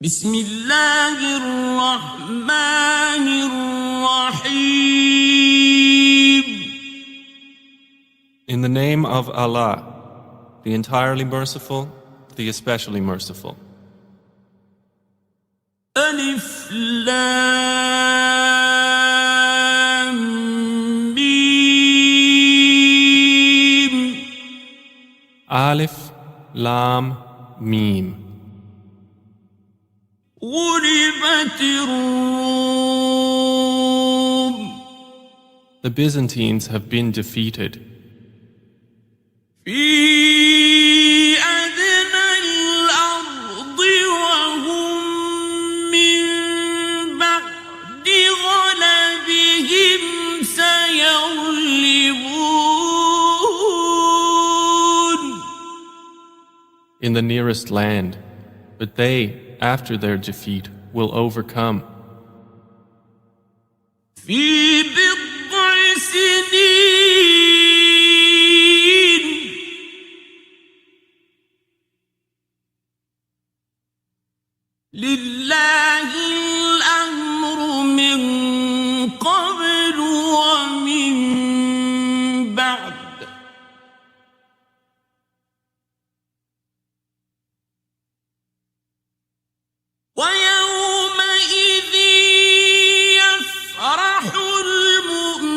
بسم الله الرحمن الرحيم. In the name of Allah, the entirely merciful, the especially merciful. ألف لام ميم. Alif, Lam, Mim. غلبت الروم. The Byzantines have been defeated. في أدنى الأرض وهم من بعد غلبهم سيغلبون. In the nearest land, but they, after their defeat, will overcome. في بضع سنين لله الأمر من قبل ومن بعد ويومئذ يفرح المؤمنون.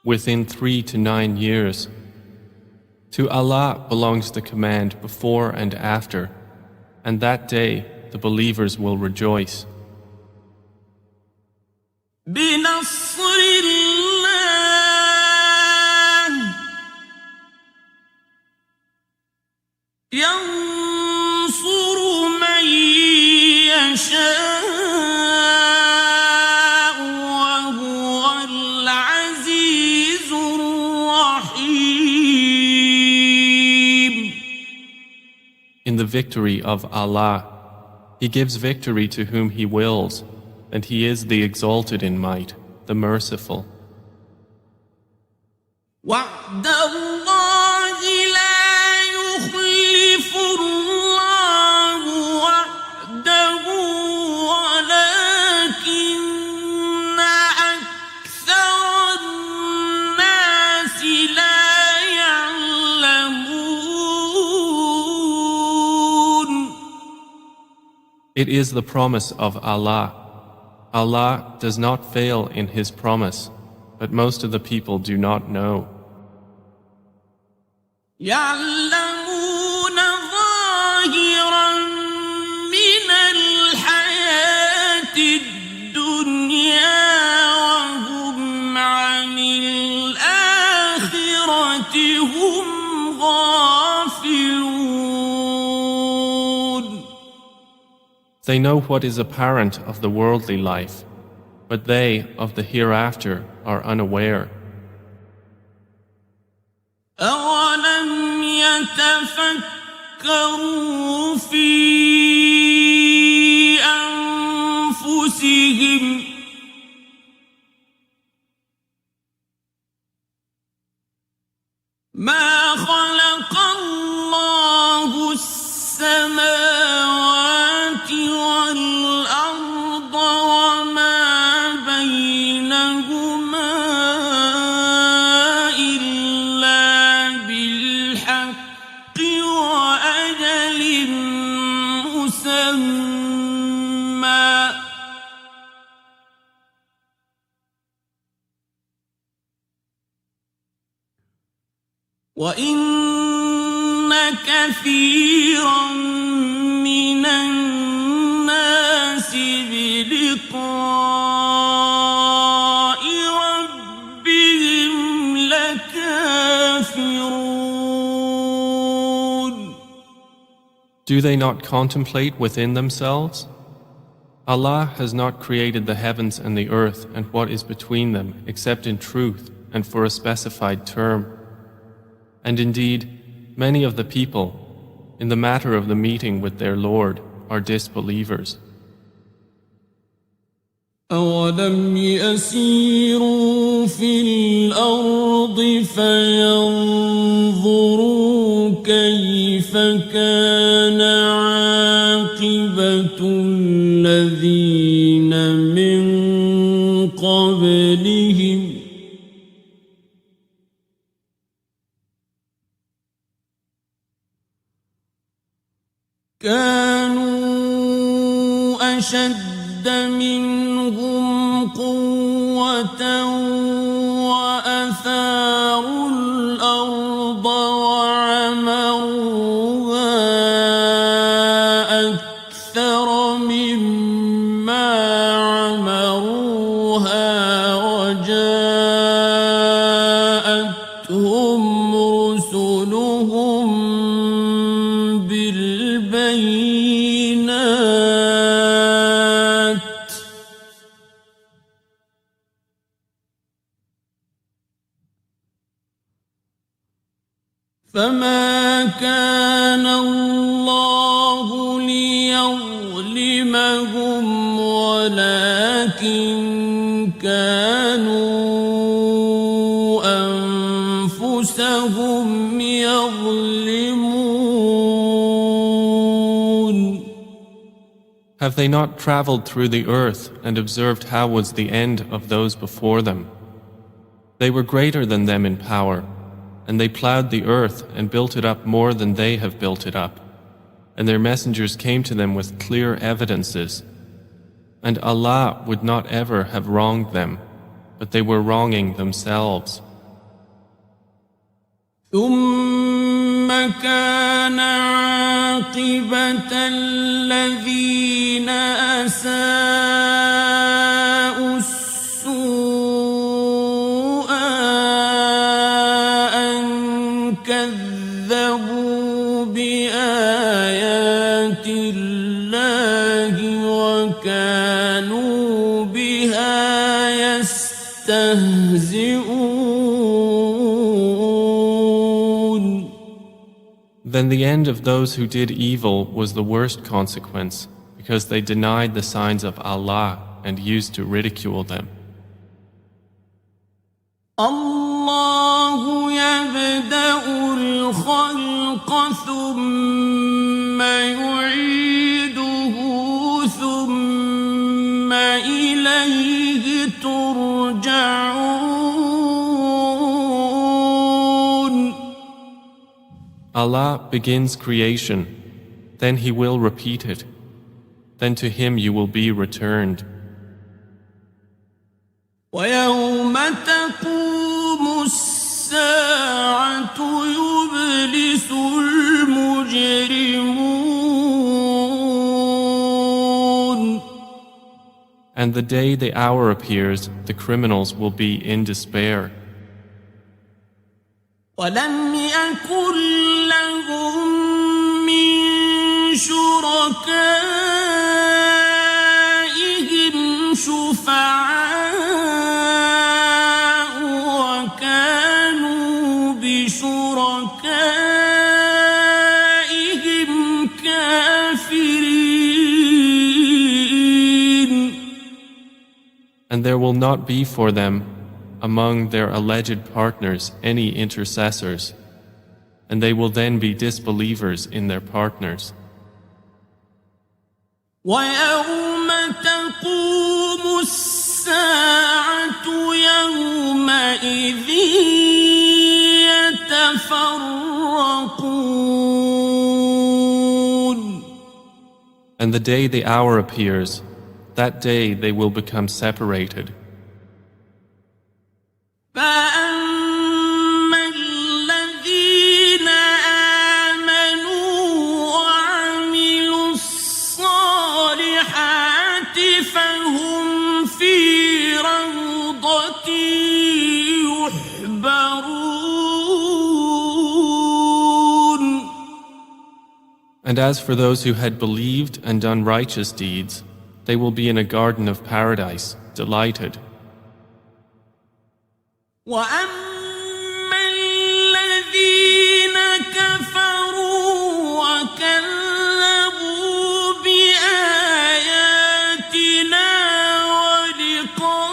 Within 3 to 9 years, to Allah belongs the command before and after, and that day the believers will rejoice. بنصر الله ينصر من يشاء وهو العزيز الرحيم. In the victory of Allah, He gives victory to whom He wills, and He is the exalted in might, the merciful. وعد الله لا يخلف الله وعده ولكن أكثر الناس لا يعلمون. It is the promise of Allah. Allah does not fail in His promise, but most of the people do not know. يعلمون ظاهرا من الحياة الدنيا وهم عن الآخرة هم غافلون. They know what is apparent of the worldly life, but they of the hereafter are unaware. أولم يتفكروا في أنفسهم ما خلق الله السماوات والأرض وما بينهما إلا بالحق وأجل مسمى وإن كثيرا من الناس بلقاء ربهم لكافرون. Do they not contemplate within themselves? Allah has not created the heavens and the earth and what is between them except in truth and for a specified term. And indeed, many of the people, in the matter of the meeting with their Lord, are disbelievers. أولم يسيروا في الأرض فينظروا كيف كان عاقبة الذين من قبلهم كانوا أشد منهم قوة وأثاروا الأرض وعمروها أكثر مما عمروها وجاءتهم رسلهم بالبينات فما كان الله ليظلمهم ولكن كانوا أنفسهم يظلمون. Have they not traveled through the earth and observed how was the end of those before them? They were greater than them in power, and they plowed the earth and built it up more than they have built it up. And their messengers came to them with clear evidences. And Allah would not ever have wronged them, but they were wronging themselves. ثم كان عاقبة الذين أساءوا السوء أن كذبوا بآيات الله وكانوا بها يستهزئون. Then the end of those who did evil was the worst consequence, because they denied the signs of Allah and used to ridicule them. الله يبدأ الخلق ثم يعيده ثم إليه ترجعون. Allah begins creation, then He will repeat it, then to Him you will be returned. ويوم تقوم الساعة يبلس المجرمون. And the day the hour appears, the criminals will be in despair. ولم يكن لهم من شركائهم شفعاء وكانوا بشركائهم كافرين. And there will not be for them among their alleged partners any intercessors, and they will then be disbelievers in their partners. ويوم تقوم الساعة يومئذ يتفرقون. And the day the hour appears, that day they will become separated. فأما الذين آمنوا وعملوا الصالحات فهم في روضة يحبرون. And as for those who had believed and done righteous deeds, they will be in a garden of paradise, delighted. وأما الذين كفروا وكذبوا بآياتنا ولقاء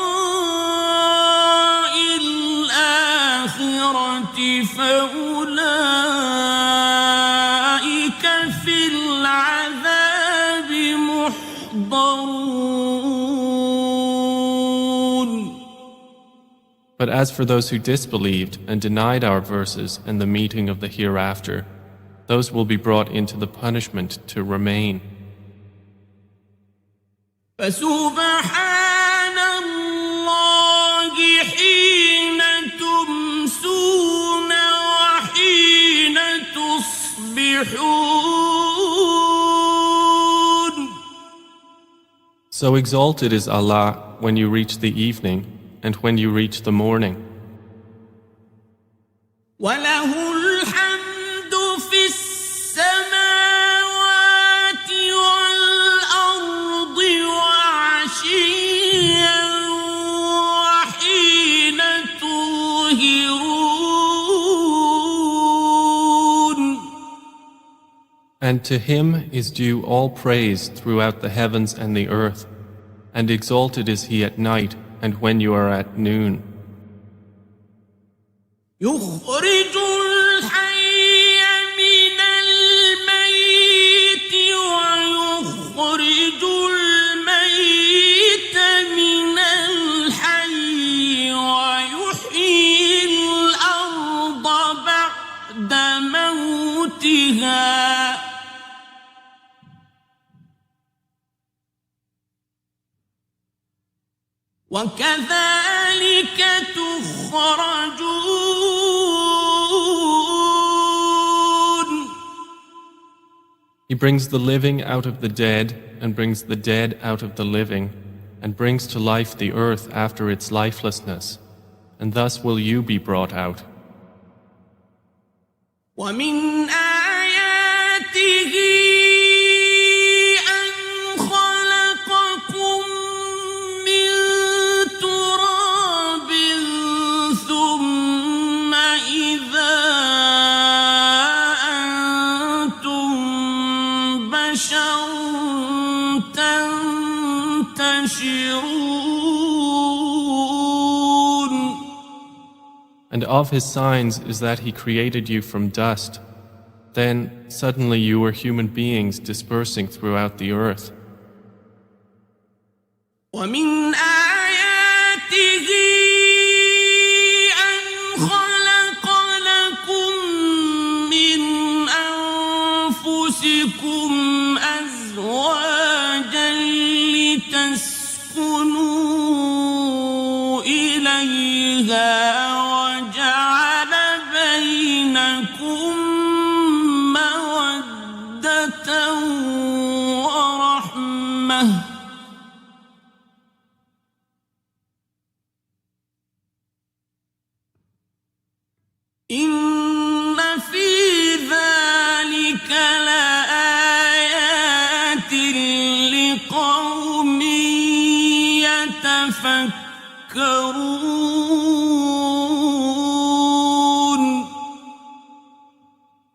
الآخرة فأولئك يحضرون. But as for those who disbelieved and denied our verses and the meeting of the hereafter, those will be brought into the punishment to remain. فسبحان الله حين تمسون وحين تصبحون. So exalted is Allah when you reach the evening and when you reach the morning. وله الحمد في السماوات والأرض وعشيا وحين تظهرون. And to Him is due all praise throughout the heavens and the earth, and exalted is He at night and when you are at noon. يخرج الحي من الميت ويخرج الميت من الحي ويحيي الأرض بعد موتها وكذلك تخرجون. He brings the living out of the dead and brings the dead out of the living and brings to life the earth after its lifelessness, and thus will you be brought out. ومن آياته أن خلقكم من تراب ثم إذا أنتم بشر تنتشرون. And of His signs is that He created you from dust. Then suddenly you were human beings dispersing throughout the earth. ومن آياته أن خلق لكم من أنفسكم أزواجا لتسكنوا إليها وجعل بينكم مودة ورحمة إن في ذلك لآيات لقوم يتفكرون.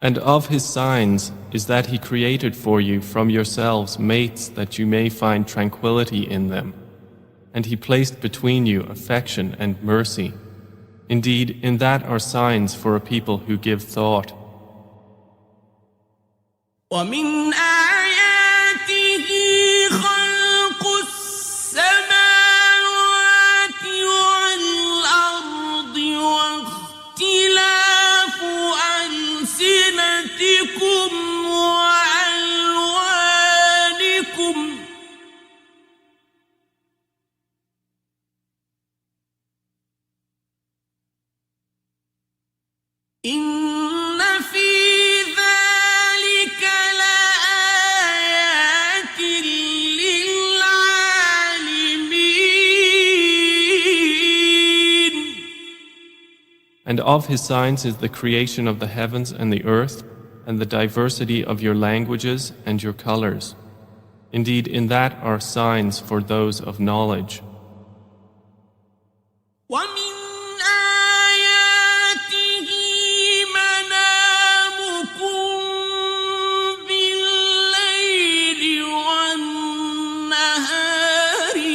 And of His signs is that He created for you from yourselves mates that you may find tranquility in them. And He placed between you affection and mercy. Indeed, in that are signs for a people who give thought. ومن آياته خلق السماوات والأرض واختلاف ألسنتكم وألوانكم إن في ذلك لآيات للعالمين. And of His signs is the creation of the heavens and the earth, and the diversity of your languages and your colors. Indeed, in that are signs for those of knowledge. ومن آياته منامكم بالليل والنهار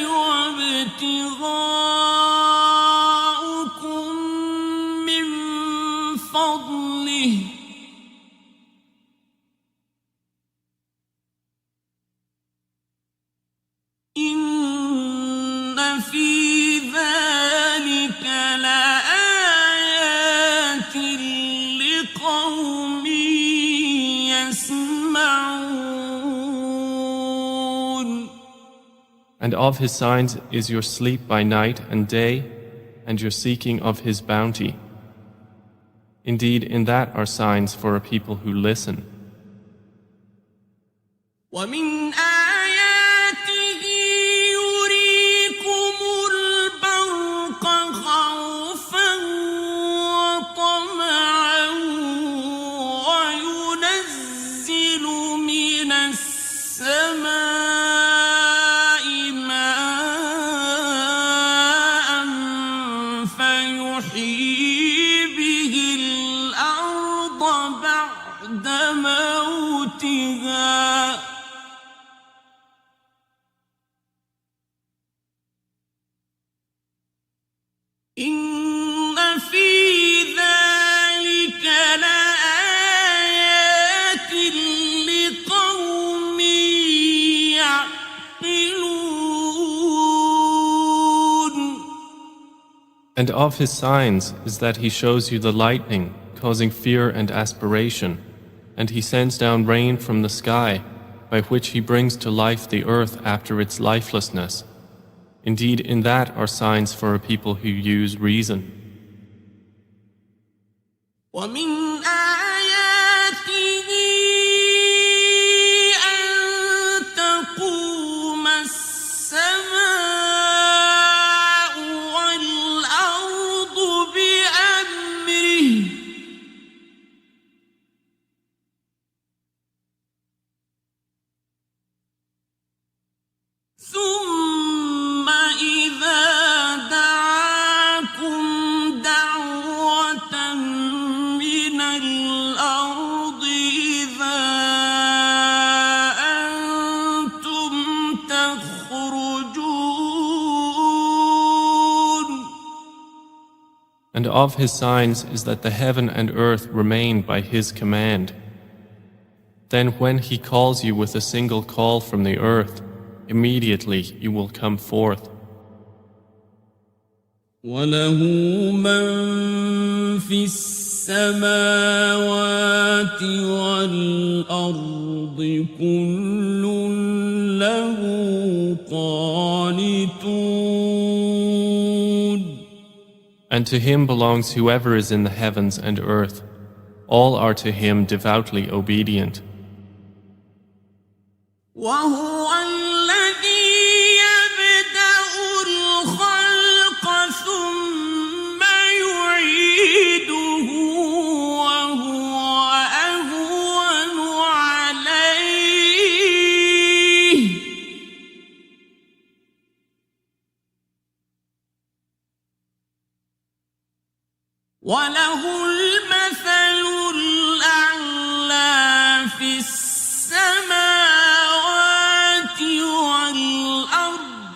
وابتغاؤكم من فضله يسمعون And of his signs is your sleep by night and day, and your seeking of his bounty. Indeed, in that are signs for a people who listen. ومن آياته يريكم البرق خوفا وطمعا وينزل من السماء ماء فيحيي به الأرض بعد موتها إن في ذلك لآيات لقوم يعقلون. And of his signs is that he shows you the lightning, causing fear and aspiration, and he sends down rain from the sky, by which he brings to life the earth after its lifelessness. Indeed, in that are signs for a people who use reason. ومن آياته أن تقوم السماء والأرض بأمره ثم إذا دعاكم دعوة من الأرض إذا أنتم تخرجون. And of his signs is that the heaven and earth remain by his command. Then when he calls you with a single call from the earth, immediately you will come forth. وله من في السماوات والأرض كل له قانتون. And to him belongs whoever is in the heavens and earth. All are to him devoutly obedient. وهو الذي يبدأ الخلق ثم يعيده وهو أهون عليه وله المثل الأعلى في السماوات والأرض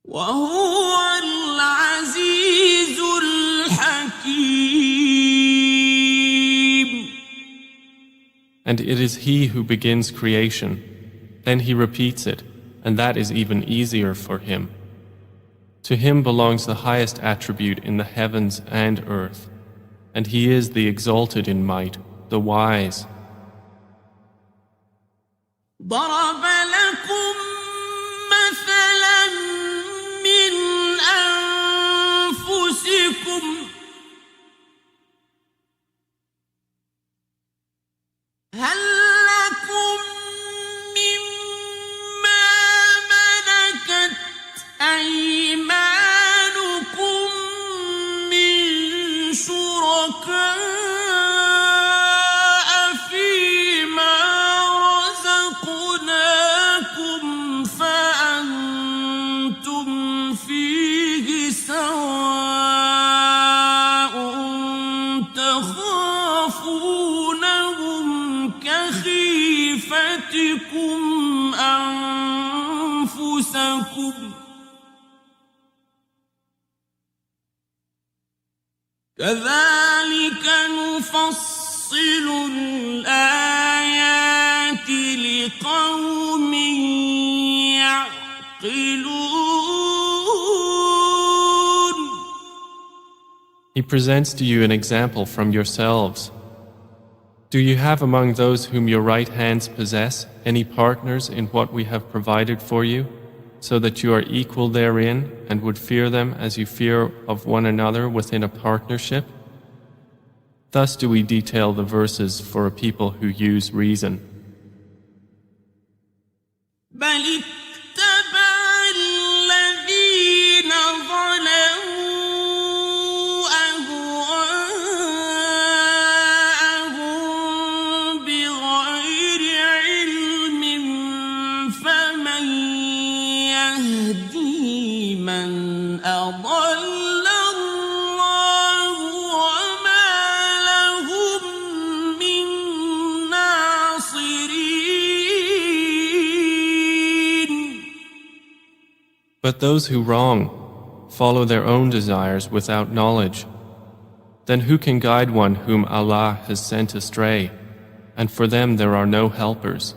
وهو العزيز الحكيم. And it is he who begins creation. Then he repeats it, and that is even easier for him. To him belongs the highest attribute in the heavens and earth, and he is the exalted in might, the wise. ضرب لكم مثلا من أنفسكم هل لكم مما ملكت أيمانكم من شركاء فيما رزقناكم فأنتم فيه سواء تخافونهم كخيفتكم أنفسكم كذلك نفصل الآيات لقوم يعقلون. He presents to you an example from yourselves. Do you have among those whom your right hands possess any partners in what we have provided for you, so that you are equal therein and would fear them as you fear of one another within a partnership? Thus do we detail the verses for a people who use reason. بل اتبع الذين ظلموا أهواءهم بغير علم فمن يهدي من أضل الله وما لهم من ناصرين. But those who wrong follow their own desires without knowledge. Then who can guide one whom Allah has sent astray? And for them there are no helpers.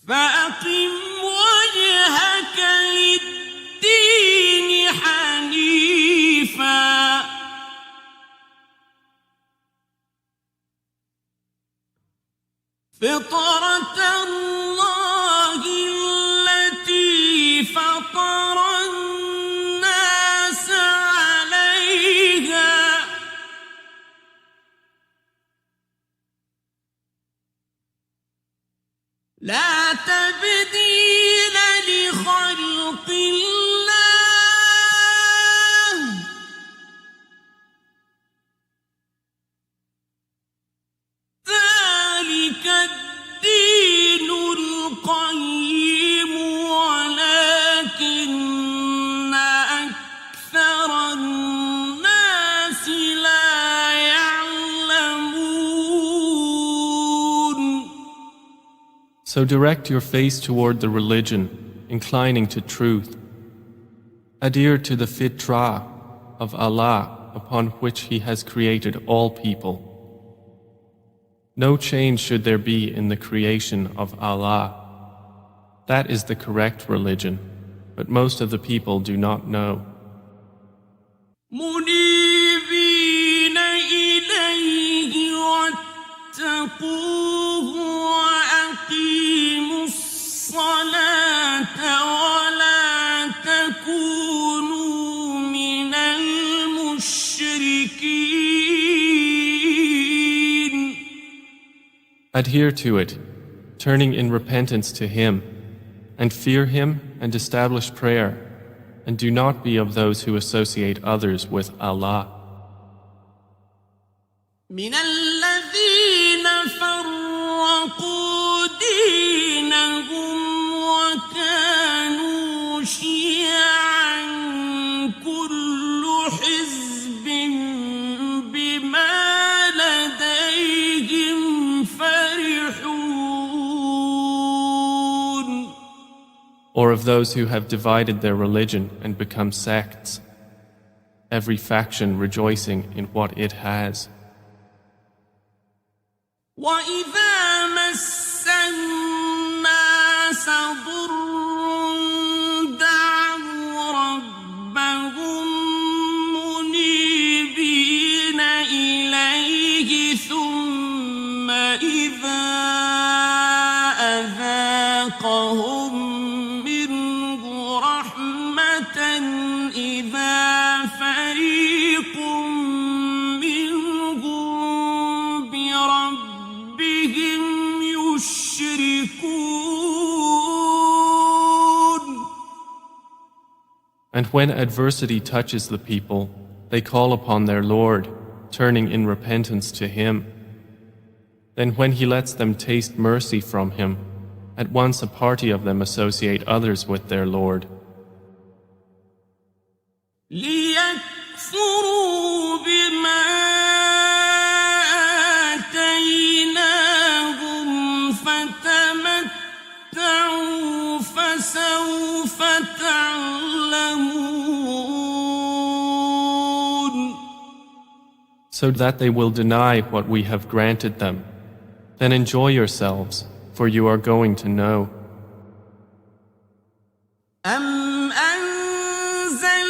فأقم وجهك للدين حنيفا فطرة الله التي فطر الناس عليها لا تبديل لخلق الله ذلك الدين القيم ولكن أكثر الناس لا يعلمون. So direct your face toward the religion, inclining to truth. Adhere to the fitrah of Allah upon which He has created all people. No change should there be in the creation of Allah. That is the correct religion, but most of the people do not know. منيبين إليه واتقوه وأقيموا الصلاة ولا تكونوا من المشركين. Adhere to it, turning in repentance to Him, and fear Him and establish prayer, and do not be of those who associate others with Allah. من الذين فرقوا دينهم وكانوا شيعا كل حزب بما لديهم فرحون. Or of those who have divided their religion and become sects, every faction rejoicing in what it has. وإذا مس الناس ضر دعوا ربهم منيبين إليه ثم إذا أذاقهم منه رحمة إذا فريق منهم بربهم يشركون. And when adversity touches the people, they call upon their Lord, turning in repentance to Him. Then when He lets them taste mercy from Him, at once a party of them associate others with their Lord. ليكفروا بما آتيناهم فتمتعوا فسوف تعلمون. So that they will deny what we have granted them. Then enjoy yourselves, for you are going to know. أم أنزلنا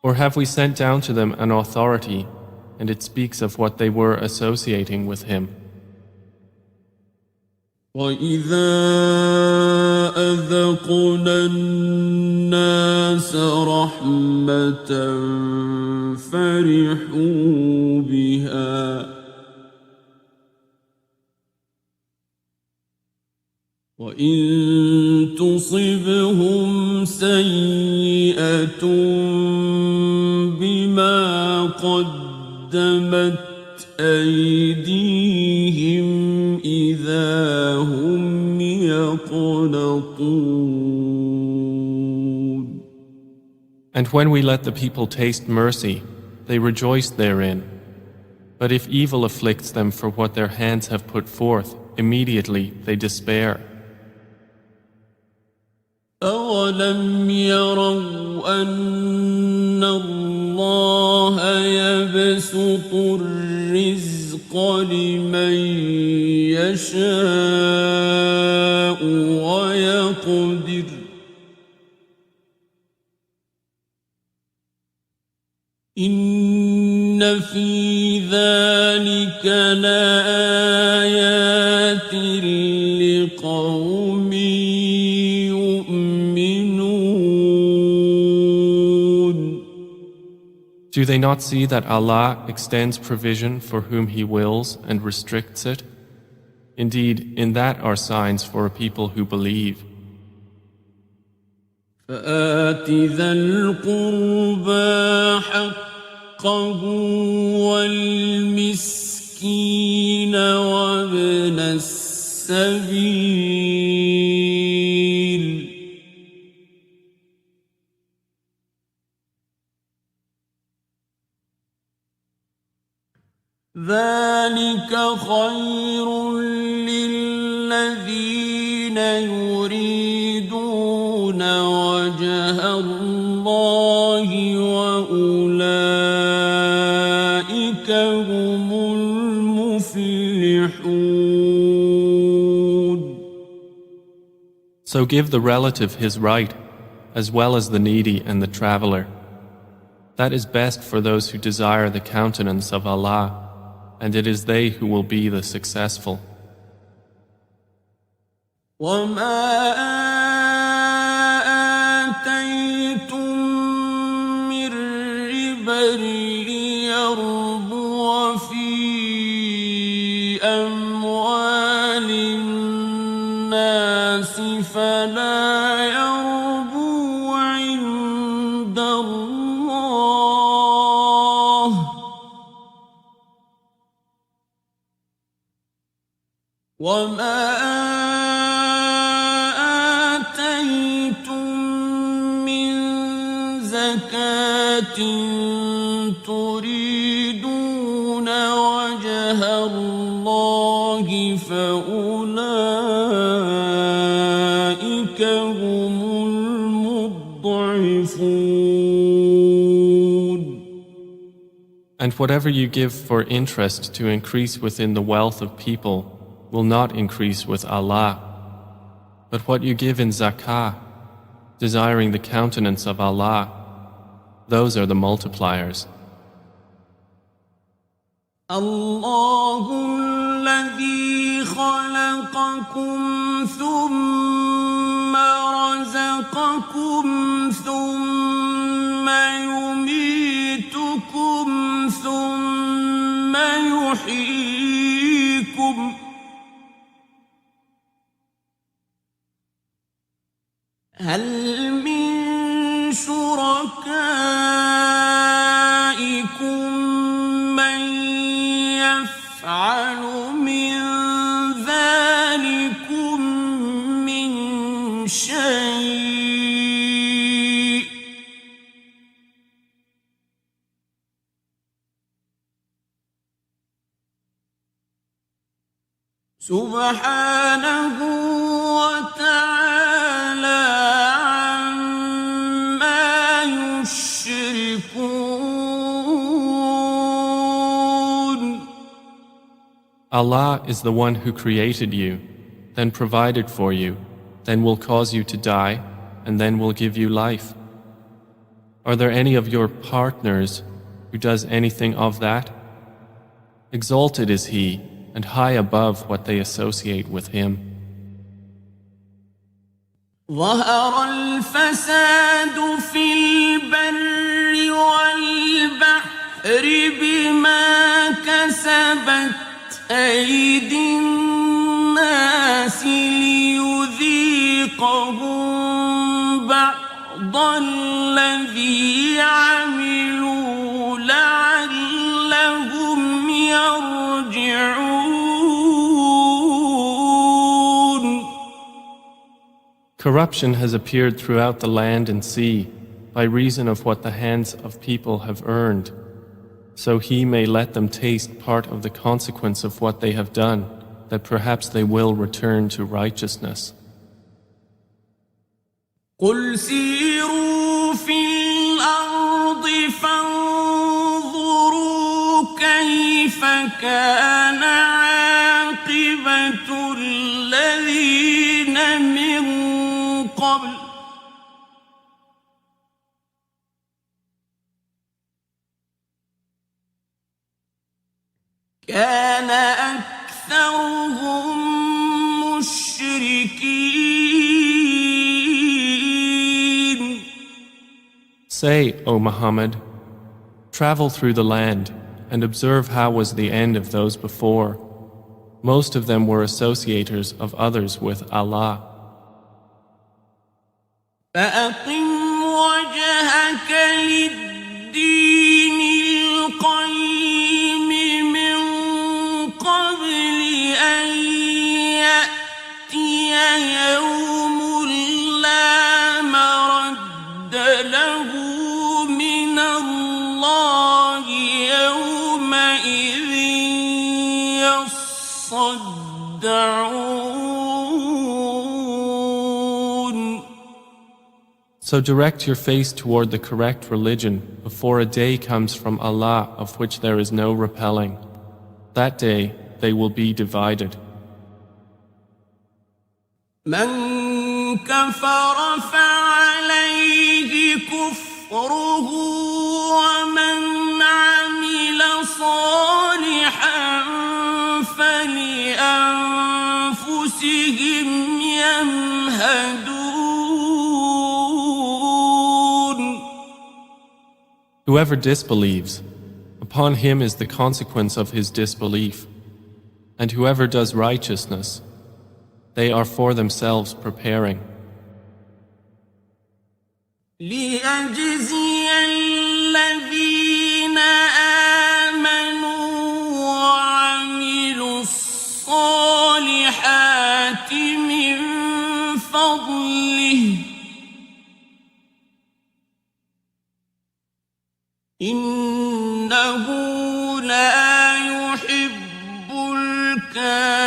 Or have we sent down to them an authority, and it speaks of what they were associating with him? وَإِذَا أَذَقْنَا النَّاسَ رَحْمَةً فَرِحُوا بِهَا وَإِن تُصِبْهُمْ سَيِّئَةٌ بِمَا قَدَّمَتْ أَيْدِيهِمْ إِذَا هُمْ يَقْنَطُونَ And when we let the people taste mercy, they rejoice therein. But if evil afflicts them for what their hands have put forth, immediately they despair. أَوَلَمْ يَرَوْا أَنَّ اللَّهَ يَبْسُطُ الرِّزْقَ لِمَن يَشَاءُ وَيَقْدِرُ إِنَّ فِي ذَلِكَ لَآيَاتٍ لِقَوْمٍ Do they not see that Allah extends provision for whom He wills and restricts it? Indeed, in that are signs for a people who believe. فآت ذا القربى حقه والمسكين وابن السبيل ذلك خير للذين يريدون وجه الله وأولئك هم المفلحون. So give the relative his right, as well as the needy and the traveler. That is best for those who desire the countenance of Allah, and it is they who will be the successful. وَمَا آتَيْتُم مِّن رِّبًا لِّيَرْبُوَ فِي أَمْوَالِ النَّاسِ فَلَا يَرْبُو عِندَ اللَّهِ وَمَا آتَيْتُم مِّن زَكَاةٍ تُرِيدُونَ وَجْهَ اللَّهِ فَأُولَئِكَ هُمُ الْمُضْعِفُونَ. And whatever you give for interest to increase within the wealth of people will not increase with Allah. But what you give in zakah, desiring the countenance of Allah, those are the multipliers. الله الذي خلقكم ثم رزقكم ثم يميتكم ثم يحييكم هل من شركائكم من يفعل من ذلكم من شيء سبحانه وتعالى عما يشركون. Allah is the one who created you, then provided for you, then will cause you to die, and then will give you life. Are there any of your partners who does anything of that? Exalted is He, and high above what they associate with Him. ظهر الفساد في البر والبحر بما كسبت أيدي الناس ليذيقهم بعض الذي عملوا لعلهم يرجعون. Corruption has appeared throughout the land and sea by reason of what the hands of people have earned, so He may let them taste part of the consequence of what they have done, that perhaps they will return to righteousness. قل سيروا في الأرض فانظروا كيف كان عاقبة الذين من قبل كان أكثرهم مشركين. Say, O Muhammad, travel through the land and observe how was the end of those before. Most of them were associators of others with Allah. فأقم وجهك للدين القيم من قبل أن يأتي يوم لا مرد له من الله يومئذ يصدعون. So direct your face toward the correct religion before a day comes from Allah of which there is no repelling. That day they will be divided. من كفر فعليه كفره ومن عمل صالحا فلأنفسهم يمهدون. Whoever disbelieves, upon him is the consequence of his disbelief. And whoever does righteousness, they are for themselves preparing. ليجزي الذين آمنوا وعملوا الصالحات من فضله إنه لا يحب الكافرين.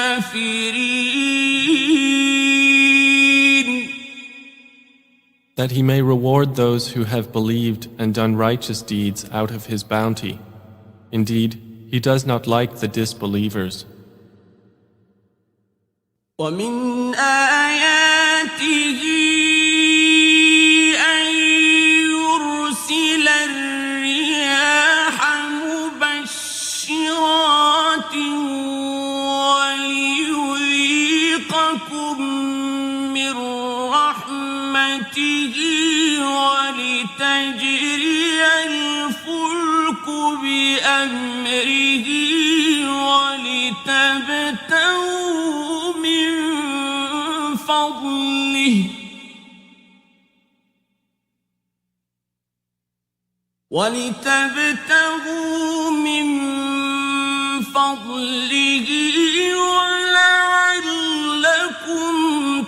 That he may reward those who have believed and done righteous deeds out of his bounty. Indeed, he does not like the disbelievers. ومن آياته أن يرسل الرياح مبشرات وليذيقكم من رحمته ولتجري الفلك بأمره ولتبتغوا من فضله ولعلكم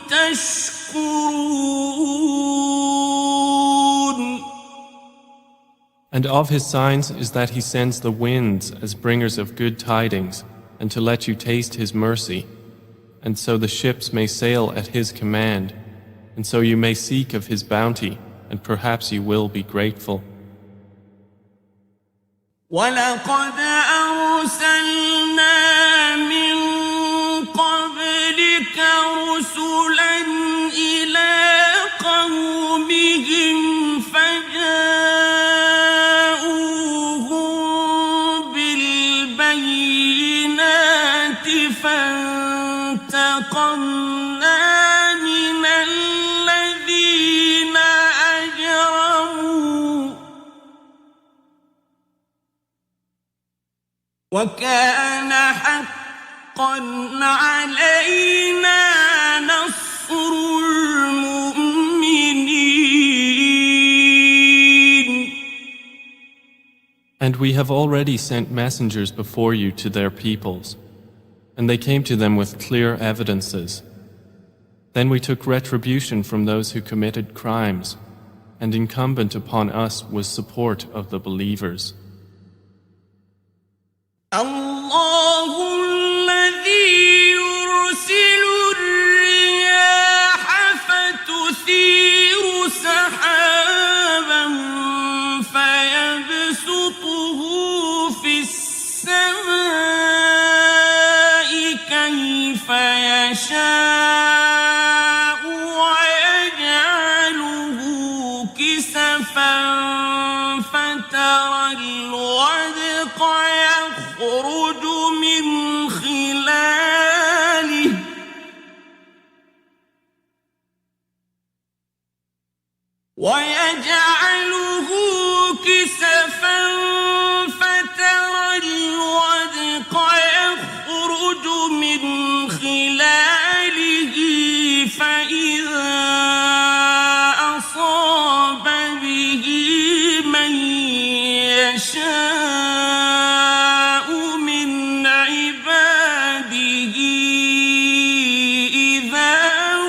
تشكرون. And of his signs is that he sends the winds as bringers of good tidings, and to let you taste his mercy, and so the ships may sail at his command, and so you may seek of his bounty, and perhaps you will be grateful. وَلَقَدْ أَرْسَلْنَا مِن قَبْلِكَ رُسُلًا إِلَىٰ قَوْمِهِمْ فَجَاءُوهُم وكان حقا علينا نصر المؤمنين. And we have already sent messengers before you to their peoples, and they came to them with clear evidences. Then we took retribution from those who committed crimes, and incumbent upon us was support of the believers. الله الذي يرسل الرياح فتثير سحابا فيبسطه في السماء كيف يشاء ويجعله كسفا فترى الودق يخرج من خلاله فترى الودق يخرج من خلاله فإذا أصاب به من يشاء من عباده إذا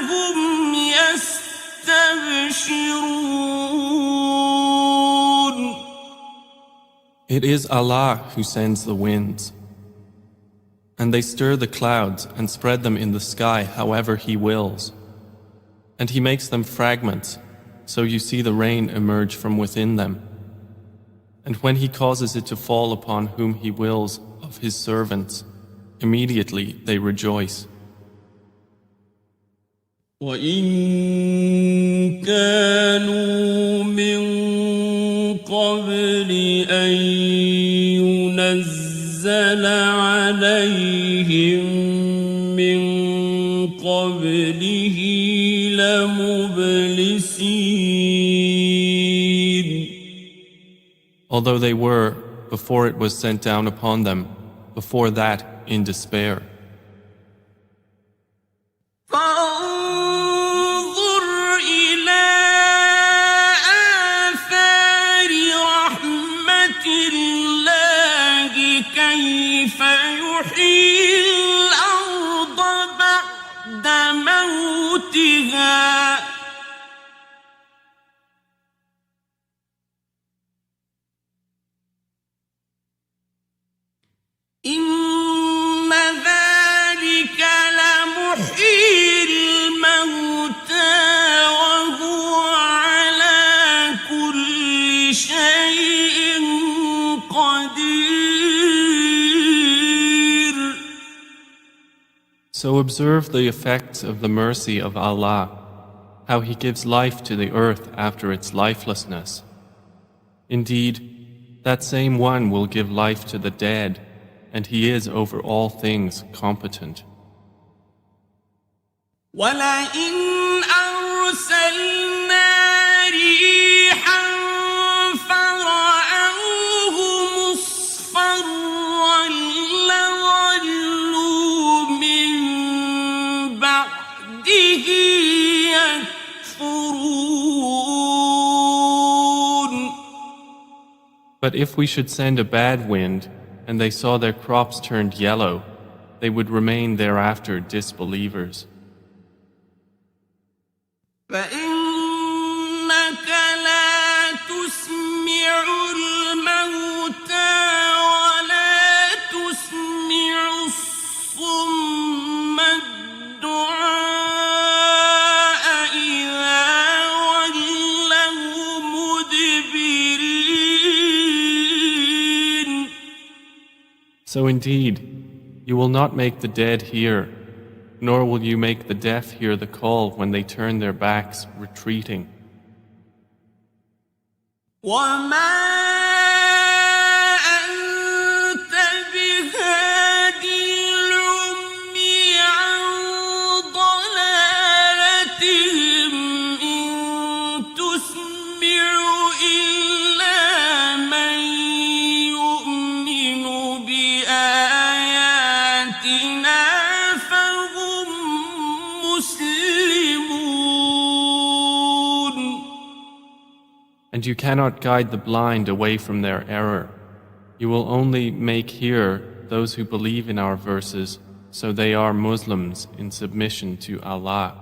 هم يستبشرون. It is Allah who sends the winds, and they stir the clouds and spread them in the sky however He wills. And He makes them fragments, so you see the rain emerge from within them. And when He causes it to fall upon whom He wills of His servants, immediately they rejoice. وَإِن كَانُوا مِن قَبْلِ أَن يُنَزَّلَ عَلَيْهِم مِّن قَبْلِهِ لَمُبْلِسِينَ. Although they were, before it was sent down upon them, before that in despair. فانظر إلى آثار رحمة الله كيف يحيي الأرض بعد موتها إن ذلك لمحيي الموتى وهو على كل شيء قدير. So observe the effects of the mercy of Allah, how He gives life to the earth after its lifelessness. Indeed, that same one will give life to the dead, and He is over all things competent. ولئن أرسلنا ريحا فرأوه مصفرا لظلوا من بعده يكفرون. But if we should send a bad wind, and they saw their crops turned yellow, they would remain thereafter disbelievers. فإنك لا تسمع الموتى ولا تسمع الصم الدعاء إذا ولوا مدبرين. So indeed, you will not make the dead hear, nor will you make the deaf hear the call when they turn their backs, retreating. وما أنت بهادي العمي عن ضلالتهم إن تسمع إلا من يؤمن بآياتنا And you cannot guide the blind away from their error. You will only make hear those who believe in our verses, so they are Muslims in submission to Allah.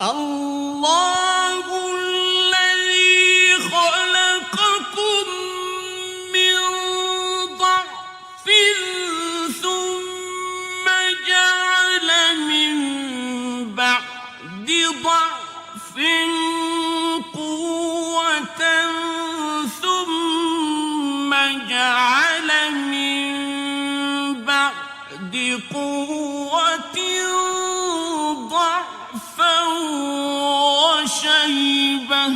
الله الذي خلقكم من ضعف ثم جعل من بعد ضعف قوة ثم جعل من بعد قوة ضعفا وشيبة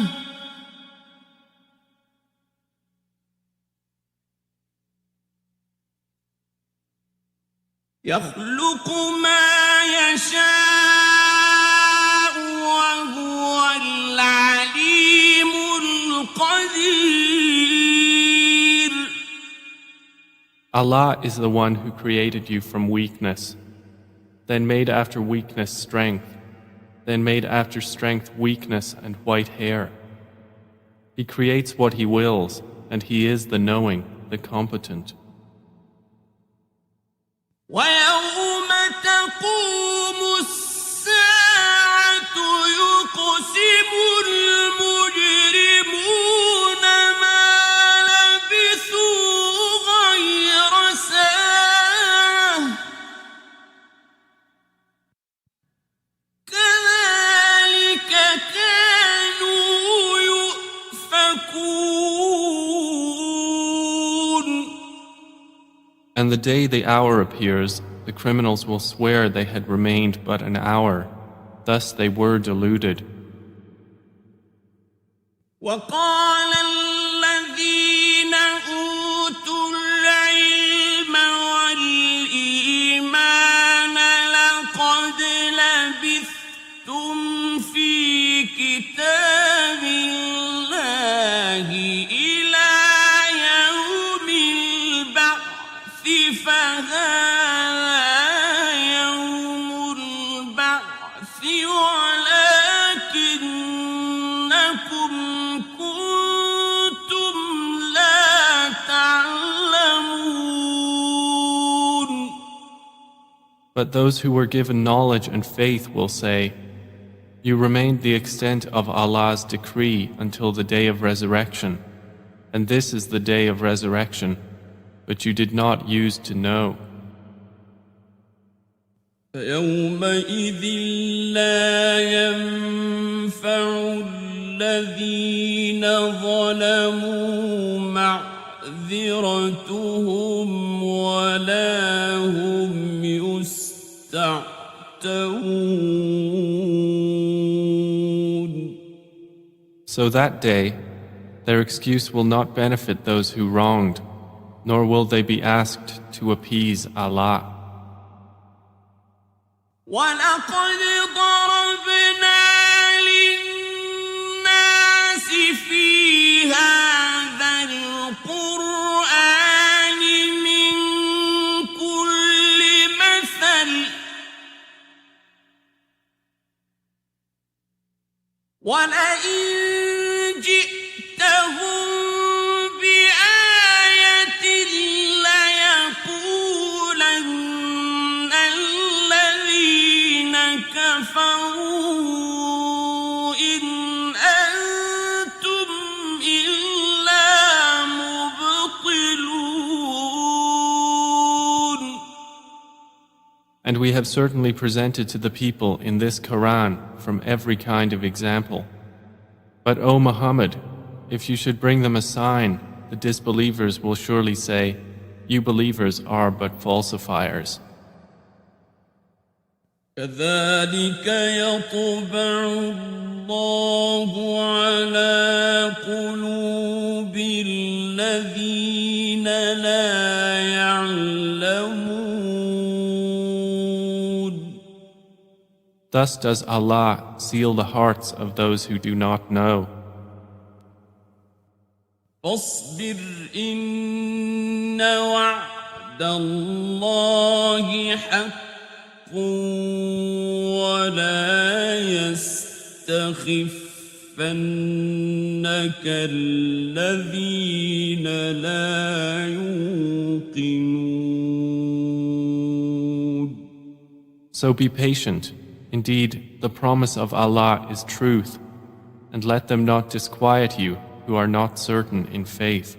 يخلق ما يشاء وهو العليم القدير. Allah is the one who created you from weakness, then made after weakness strength, then made after strength weakness and white hair. He creates what He wills, and He is the knowing, the competent. ويوم تقوم الساعة يقسم المجرمون ما لبثوا غير ساعة كذلك كانوا يؤفكون. And the day the hour appears, the criminals will swear they had remained but an hour. Thus they were deluded. وقال الذين أوتوا العلم والإيمان لقد لبثتم في كتاب الله إلى يوم البعث فهذا يوم البعث ولكنكم كنتم لا تعلمون. But those who were given knowledge and faith will say, You remained the extent of Allah's decree until the day of resurrection, and this is the day of resurrection, but you did not use to know. فيومئذ لا ينفع الذين ظلموا معذرتهم ولا هم يستعتبون. So that day, their excuse will not benefit those who wronged, nor will they be asked to appease Allah. ولقد ضربنا للناس في هذا القرآن من كل مثل ولئن جئتهم بآية ليقولن الذين كفروا إن أنتم إلا مبطلون. And we have certainly presented to the people in this Quran from every kind of example. But O Muhammad, if you should bring them a sign, the disbelievers will surely say, You believers are but falsifiers. كذلك يطبع الله على قلوب الذين لا يعلمون. Thus does Allah seal the hearts of those who do not know. فاصبر إن وعد الله حق ولا يستخفنك الذين لا يوقنون. So be patient. Indeed, the promise of Allah is truth, and let them not disquiet you who are not certain in faith.